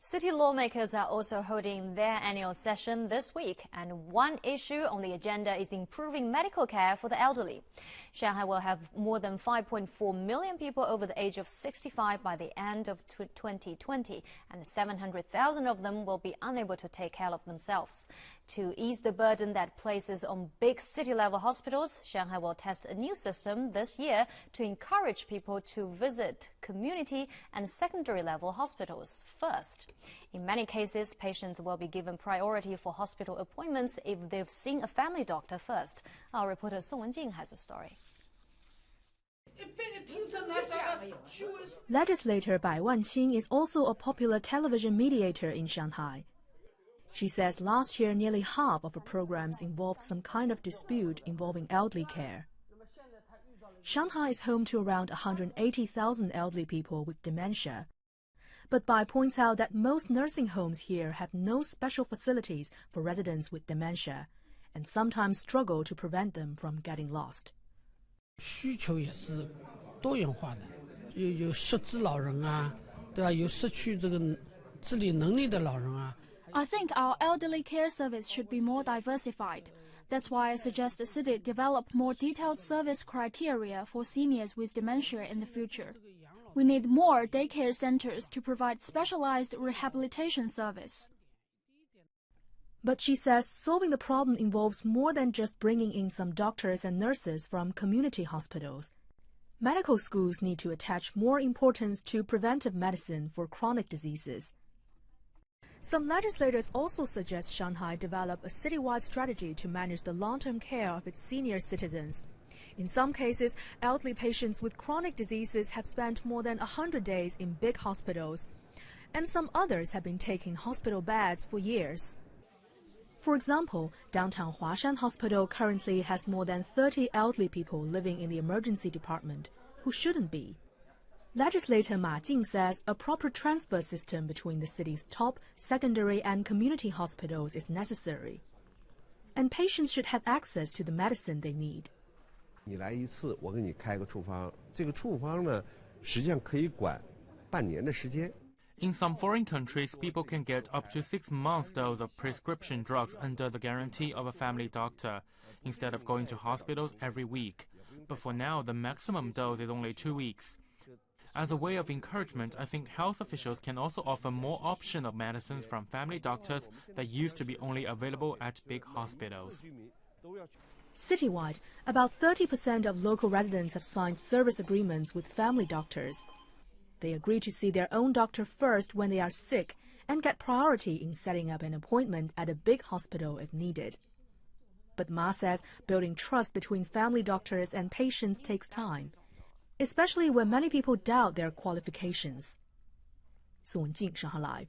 City lawmakers are also holding their annual session this week, and one issue on the agenda is improving medical care for the elderly. Shanghai will have more than 5.4 million people over the age of 65 by the end of 2020, and 700,000 of them will be unable to take care of themselves. To ease the burden that places on big city-level hospitals, Shanghai will test a new system this year to encourage people to visit community and secondary-level hospitals first. In many cases, patients will be given priority for hospital appointments if they've seen a family doctor first. Our reporter Song Wenjing has a story. Legislator Bai Wanqing is also a popular television mediator in Shanghai. She says last year nearly half of her programs involved some kind of dispute involving elderly care. Shanghai is home to around 180,000 elderly people with dementia. But Bai points out that most nursing homes here have no special facilities for residents with dementia, and sometimes struggle to prevent them from getting lost. 需求也是多元化的，有失智老人啊，对吧？有失去这个自理能力的老人啊。 I think our elderly care service should be more diversified. That's why I suggest the city develop more detailed service criteria for seniors with dementia in the future. We need more daycare centers to provide specialized rehabilitation service. But she says solving the problem involves more than just bringing in some doctors and nurses from community hospitals. Medical schools need to attach more importance to preventive medicine for chronic diseases. Some legislators also suggest Shanghai develop a citywide strategy to manage the long-term care of its senior citizens. In some cases, elderly patients with chronic diseases have spent more than 100 days in big hospitals, and some others have been taking hospital beds for years. For example, downtown Huashan Hospital currently has more than 30 elderly people living in the emergency department who shouldn't be. Legislator Ma Jing says a proper transfer system between the city's top, secondary and community hospitals is necessary. And patients should have access to the medicine they need. 你来一次，我给你开个处方，这个处方呢，实际上可以管半年的时间。 In some foreign countries, people can get up to 6 months' dose of prescription drugs under the guarantee of a family doctor, instead of going to hospitals every week. But for now, the maximum dose is only 2 weeks. As a way of encouragement, I think health officials can also offer more option of medicines from family doctors that used to be only available at big hospitals. Citywide, about 30% of local residents have signed service agreements with family doctors. They agree to see their own doctor first when they are sick and get priority in setting up an appointment at a big hospital if needed. But Ma says building trust between family doctors and patients takes time, especially when many people doubt their qualifications. Song Wenjing, Shanghai Live.